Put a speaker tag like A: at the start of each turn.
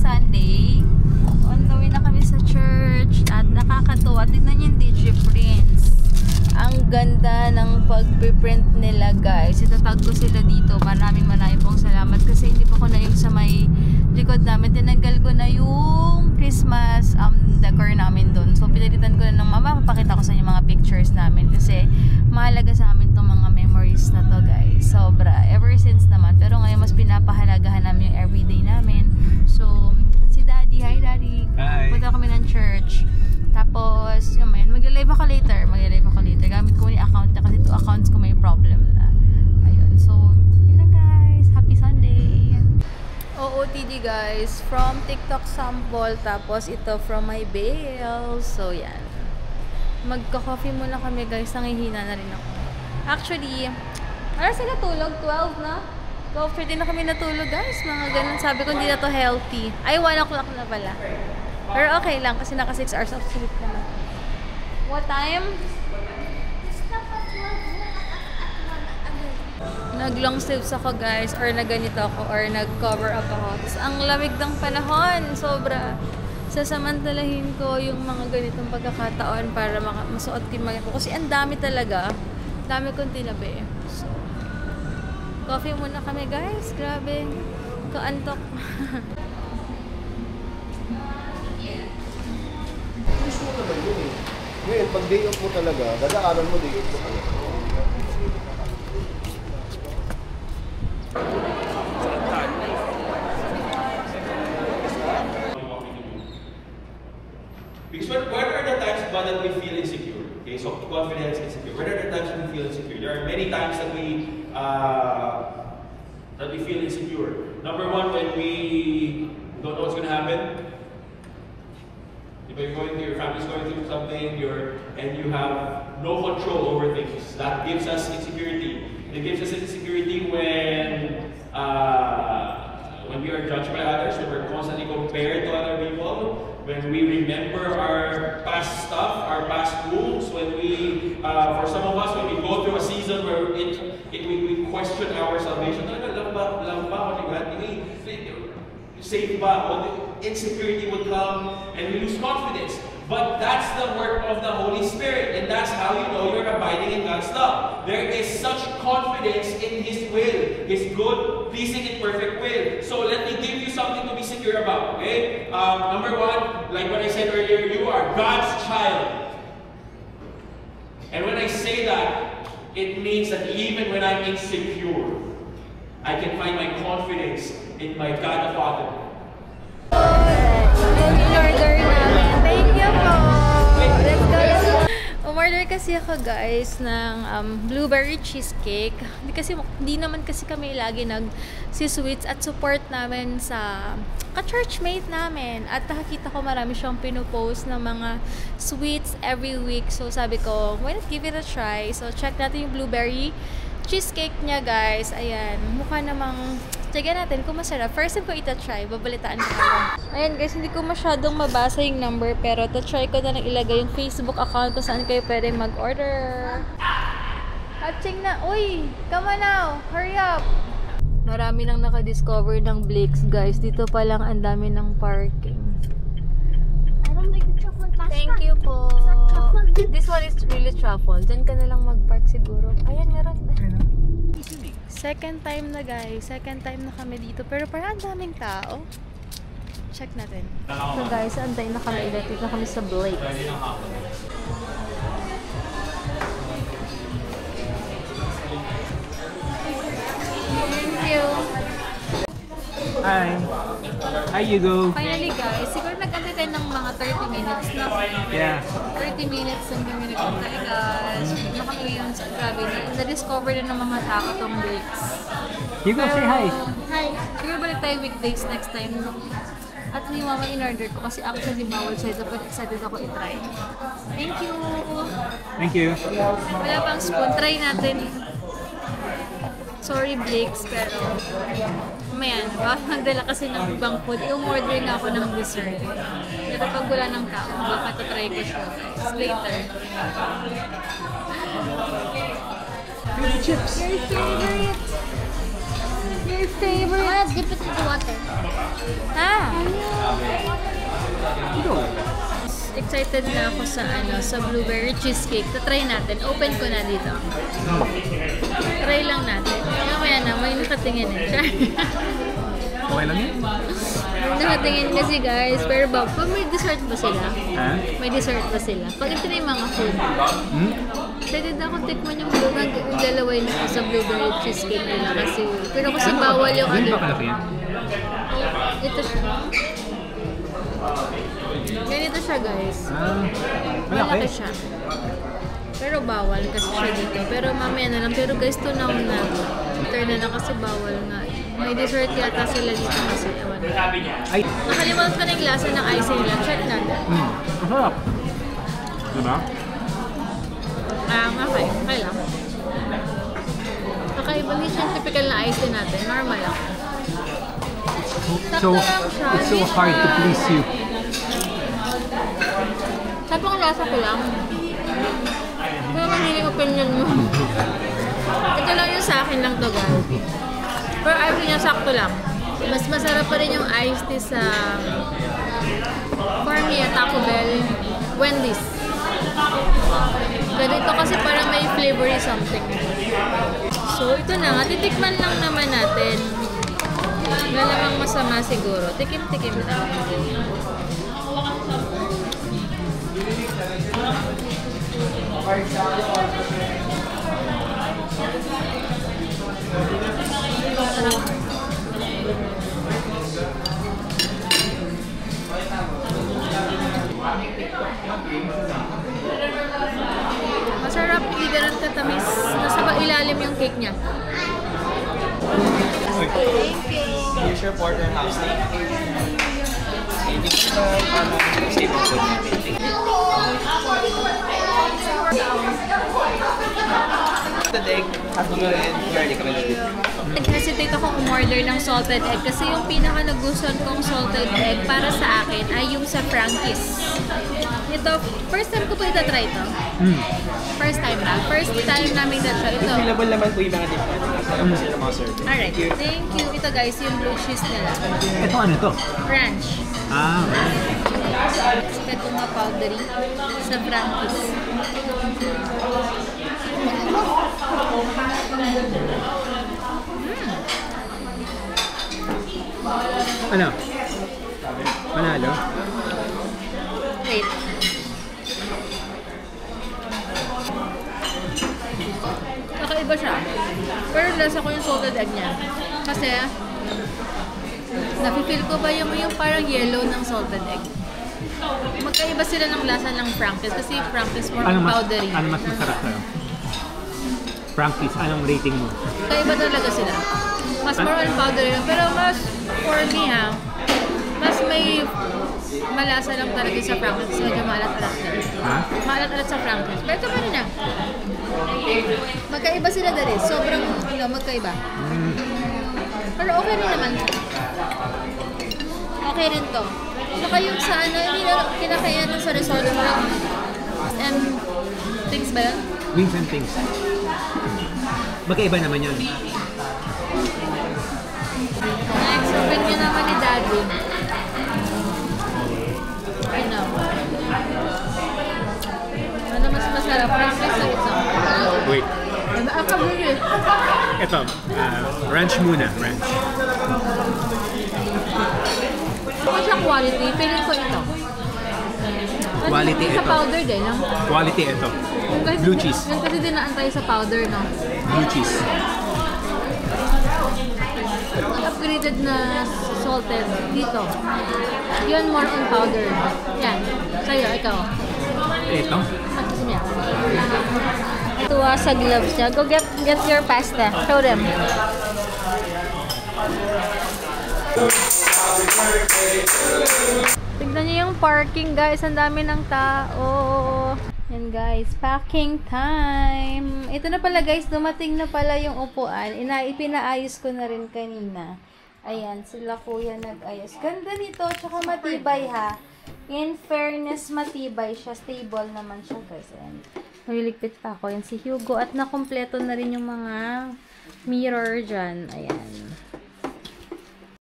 A: Sunday. On the way na kami sa church at nakakatuwa. Tignan niyo yung DigiPrints. Ang ganda ng pag-print nila, guys. Itatag ko sila dito. Maraming pong salamat kasi hindi pa ko na yung sa may likod namin. Tinanggal ko na yung Christmas decor namin doon. So pinalitan ko na ng mama. Papakita ko sa inyo mga pictures namin kasi mahalaga sa amin itong mga memories na to, guys. Sobra. Ever since naman. Pero ngayon mas pinapahalagahan namin yung everyday namin. So si Daddy. Hi, Daddy.
B: Hi.
A: Punta kami ng church. Tapos, yun man, mag-live ako later. Gamit ko yung account niya kasi 2 accounts ko may problem na. Ayun. So, yun lang, guys. Happy Sunday! OOTD, guys. From TikTok sample. Tapos, ito from my bales. So, yan. Magka-coffee muna kami, guys. Nangihina na rin ako. Actually, para sila tulog? 12 na? 12:30 na kami natulog, guys. Mga ganun. Sabi ko, hindi na to healthy. Ay, 1 o'clock na pala. Pero okay lang kasi naka 6 hours of sleep naman. What time? Nag-long sleeves ako, guys, or nag-ganito ako, or nag-cover up ako. Tapos ang lamig ng panahon, sobra. Sasamantalahin ko yung mga ganitong pagkakataon para masuot ko yung mga ko. Kasi ang dami talaga. Dami kong tinabi. So, coffee muna kami, guys. Grabe. Kaantok.
C: Ngayon, pag day off mo talaga, dadaanan mo day off mo talaga.
B: Because what are the times ba that we feel insecure? Okay, so confidence, insecure. What are the times that we feel insecure? There are many times that we feel insecure. Number one, when we don't know what's going to happen. If you're going through, your family's going through something, and you have no control over things. That gives us insecurity. It gives us insecurity when we are judged by others, when we're constantly compared to other people, when we remember our past stuff, our past wounds, when we, for some of us, when we go through a season where we question our salvation. Lang ba ako safe ba? Insecurity would come and we lose confidence. But that's the work of the Holy Spirit, and that's how you know you're abiding in God's love. There is such confidence in His will, His good, pleasing, and perfect will. So let me give you something to be secure about, okay? Number one, like what I said earlier, you are God's child. And when I say that, it means that even when I'm insecure, I can find my confidence in my God the Father.
A: In-order namin. Thank you po! Let's go! Umorder kasi ako, guys, ng blueberry cheesecake. Hindi naman kasi kami lagi nag-sweets at support namin sa ka-churchmate namin. At nakakita ko marami siyang pinupost ng mga sweets every week. So sabi ko, why not give it a try? So check natin yung blueberry cheesecake niya, guys. Ayan. Mukha namang tsaga natin kung masarap. First time ko ita-try. Babalitaan ko kayo. Ayan, guys. Hindi ko masyadong mabasa yung number pero to-try ko na lang ilagay yung Facebook account kung saan kayo pwede mag-order. Hatching na. Uy! Come on now! Hurry up! Marami nang nakadiscover ng Blake's, guys. Dito pa lang ang dami ng parking.
D: I don't like the chocolate pasta.
A: Thank you po. This one is really truffle. Diyan ka na lang mag-park siguro. Ayan, meron na. Second time na, guys. Second time na kami dito. Pero parang ang daming tao. Check natin. So guys, antay na kami. Dito na kami sa Blake's. Thank you.
E: Hi. Hi, Hugo.
A: Finally, guys. Siguro nag-antay tayo ng mga 30 minutes na.
E: Yeah.
A: 30 minutes and kami nag-antay, guys. Nakakuyong sa grabe na. Na-discover na ng mga tao tong Blake's.
E: Hugo, say hi.
A: Hi. Siguro balik tayo weekdays next time. At ni mama in-order ko kasi actually bawal siya ito. But excited ako i-try. Thank you.
E: Thank you.
A: Wala pang spoon. Try natin. Sorry, Blake's, pero mayan, baka magdala kasi ng ibang food. I-order na ako ng dessert. Pero pag wala ng tao, baka tatry ko siya. Later.
E: Good chips.
A: Your favorite. Your favorite.
D: I want to dip it in the water.
A: Ah!
D: Ano?
A: excited na ako sa sa blueberry cheesecake. Try natin. Open ko na dito. Try lang natin. Mamaya na, may nakatingin eh.
E: Okay lang yun?
A: Nakatingin kasi guys. Pero pag may dessert ba sila?
E: Ha?
A: May dessert ba sila? Pag ito na yung mga food. Excited na ako tikman yung naglalaway na ako sa blueberry cheesecake nila kasi. Pero kasi bawal yung
E: Ganun ba kalaki yan?
A: Ito siya. Ganito siya guys. Malaki siya. Pero bawal kasi siya dito. Pero mamaya na lang. Pero guys, tunaw na. Turn na lang kasi bawal nga. May dessert yata sila dito kasi. Ewan.
E: Ay!
A: Nakalimutan ko na yung lasa ng ice nila. Check natin.
E: Masarap. Diba?
A: Okay. Okay lang. Kakaiba din siya yung typical na ice din natin. Normal lang.
E: So, it's so hard to please you.
A: Sabi ko lasa ko lang. Pero mahiling opinion mo. Ito lang yung sa akin lang to guys. Pero ayaw niya sakto lang. Mas masarap pa rin yung iced tea sa for me, Taco Bell, Wendy's. Ganito kasi parang may flavory something. So ito na nga, titikman lang naman natin. Wala namang masama siguro. Tikim-tikim lang. Masarap, hindi ganun katamis. Nasa ilalim yung cake niya. Thank you.
F: Here's your porterhouse steak. And you can stay with me. The egg, hotdog and garlic kami dito.
A: Nag-hesitate akong umorder ng salted egg kasi yung pinaka nagustuhan kong salted egg para sa akin ay yung sa Frankie's. Ito, first time ko po ita-try ito. First time na. First time namin na-try ito.
F: Available naman po yung mga different. Kasama po sila mga service.
A: Alright, thank you. Ito guys, yung blue cheese nila.
E: Ito ano to?
A: Ranch.
E: Right.
A: Ito mga powdery sa Frankie's.
E: Ano? Manalo?
A: Wait. Kakaiba siya. Pero lasa ko yung salted egg niya. Kasi, nafe-feel ko ba yung parang yellow ng salted egg. Magkaiba sila ng lasa ng Frankie's kasi Frankie's more powdery.
E: Ano mas masarap sa'yo? Frankie's, anong rating mo?
A: Kaiba talaga sila. Mas more on powdery. Pero mas, for me mas may malasa lang talaga sa Frankie's. Medyo maalat-alat na.
E: Ha?
A: Maalat-alat sa Frankie's. Pero ito pa rin magkaiba sila dali. Sobrang, magkaiba. Pero okay rin naman. Okay rin to. Saka yung sa hindi na kinakayan sa resort ng things ba yun?
E: Wings and things. Magkaiba naman yun.
A: Next, open nyo naman ni Daddy. Ano mas masarap? Frankie's o ito?
E: Wait.
A: Ang kabuli.
E: Ito, ranch muna. Ranch.
A: Ano siya quality? Piling ko ito.
E: Quality
A: Sa
E: ito.
A: powder din, no?
E: Quality ito. Blue cheese.
A: Yung kasi dinaan tayo sa powder, no?
E: Blue cheese.
A: Upgraded na salted dito. Yun more on powder. Yan. Sa'yo, ikaw.
E: Ito.
A: At gusto niya. Tuwa sa gloves niya. Go get your pasta. Show them. Tignan niyo yung parking guys. Ang dami ng tao. Yan guys. Packing time. Ito na pala guys. Dumating na pala yung upuan. Ipinaayos ko na rin kanina. Ayan. Sila kuya nag-ayos. Ganda nito. Tsaka matibay ha. In fairness, matibay siya. Stable naman siya guys. Ayan. Naliligpit pa ako. Yan si Hugo. At nakompleto na rin yung mga mirror dyan. Ayan.